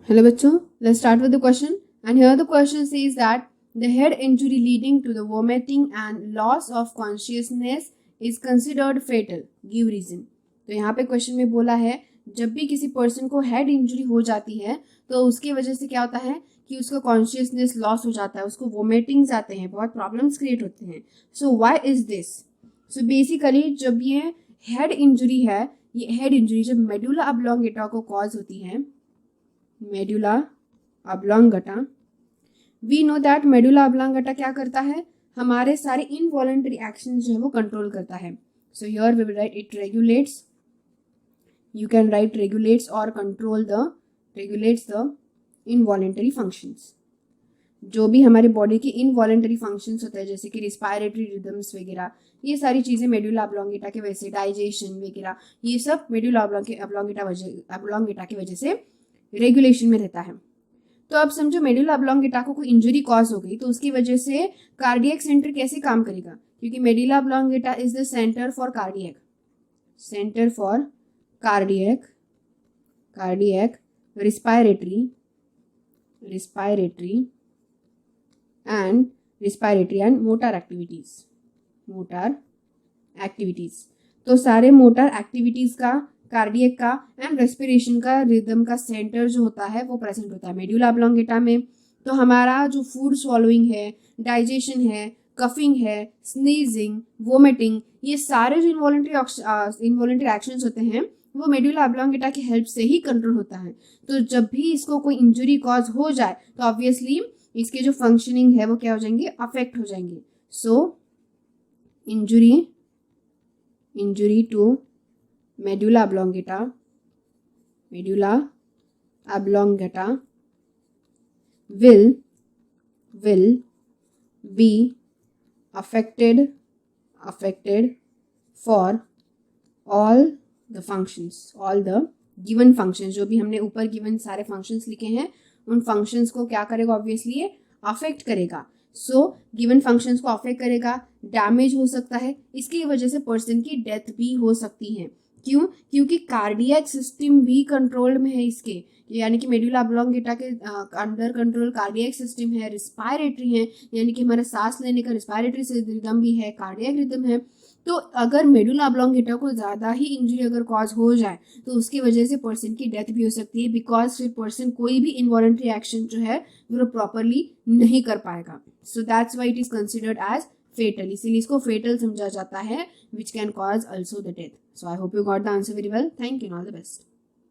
Hello बच्चों, let's start with the question. And here the question says that the head injury leading to the vomiting and loss of consciousness is considered fatal. Give reason. तो यहाँ पे question में बोला है जब भी किसी पर्सन को हेड इंजरी हो जाती है तो उसकी वजह से क्या होता है कि उसका कॉन्शियसनेस लॉस हो जाता है, उसको वोमिटिंग्स आते हैं, बहुत प्रॉब्लम्स क्रिएट होते हैं. So why is this? So basically जब ये हेड इंजरी है, ये हेड इंजरी जब मेडुला ऑब्लोंगेटा को कॉज होती है, medulla oblongata, we know that medulla oblongata क्या करता है, हमारे सारे इनवॉलेंटरी एक्शन जो है वो कंट्रोल करता है. So here we will write it regulates, you can write regulates और control the, regulates the involuntary functions. जो भी हमारे बॉडी के इनवॉलेंटरी फंक्शंस होते हैं जैसे कि रिस्पायरेटरी रिदम्स वगैरह, ये सारी चीज़ें मेडुला ऑब्लोंगेटा की वजह से, डाइजेशन वगैरह, ये सब मेडुला ऑब्लोंगेटा की वजह से रेगुलेशन में रहता है. तो अब समझो मेडुला ऑब्लोंगेटा को कोई इंजरी कॉज हो गई तो उसकी वजह से कार्डियक सेंटर कैसे काम करेगा, क्योंकि medulla oblongata is the centre for cardiac, centre for cardiac, cardiac, respiratory, respiratory and motor activities, motor activities. तो सारे मोटर एक्टिविटीज का, कार्डियक का एंड रेस्पिरेशन का, रिदम का सेंटर जो होता है वो प्रेजेंट होता है मेडुला ऑब्लोंगेटा में. तो हमारा जो फूड स्वॉलोइंग है, डाइजेशन है, कफिंग है, स्नीजिंग, वोमिटिंग, ये सारे जो इनवॉलेंटरी एक्शंस होते हैं वो मेडुला ऑब्लोंगेटा की हेल्प से ही कंट्रोल होता है. तो जब भी इसको कोई इंजरी कॉज हो जाए तो ऑब्वियसली इसके जो फंक्शनिंग है वो क्या हो जाएंगे, अफेक्ट हो जाएंगे. So injury to medulla oblongata, medulla oblongata will be affected for all the functions, all the given functions. जो भी हमने ऊपर गिवन सारे फंक्शंस लिखे हैं उन फंक्शंस को क्या करेगा, ऑब्वियसली ये अफेक्ट करेगा. सो गिवन फंक्शंस को अफेक्ट करेगा, डैमेज हो सकता है, इसकी वजह से पर्सन की डेथ भी हो सकती है. क्यों? क्योंकि कार्डियक सिस्टम भी कंट्रोल में है इसके, यानी कि मेडुला ऑब्लोंगेटा के अंडर कंट्रोल कार्डियक सिस्टम है, रिस्पायरेटरी है, यानी कि हमारा सांस लेने का रिस्पायरेटरी रिदम भी है, कार्डियक रिदम है. तो अगर मेडुला ऑब्लोंगेटा को ज़्यादा ही इंजरी अगर कॉज हो जाए तो उसकी वजह से पर्सन की डेथ भी हो सकती है, बिकॉज फिर पर्सन कोई भी इनवॉलेंटरी एक्शन जो है वो प्रॉपरली नहीं कर पाएगा. So that's why it is considered as fatal, इसीलिए इसको फेटल समझा जाता है, which can cause also the death. So I hope you got the answer very well. Thank you and all the best.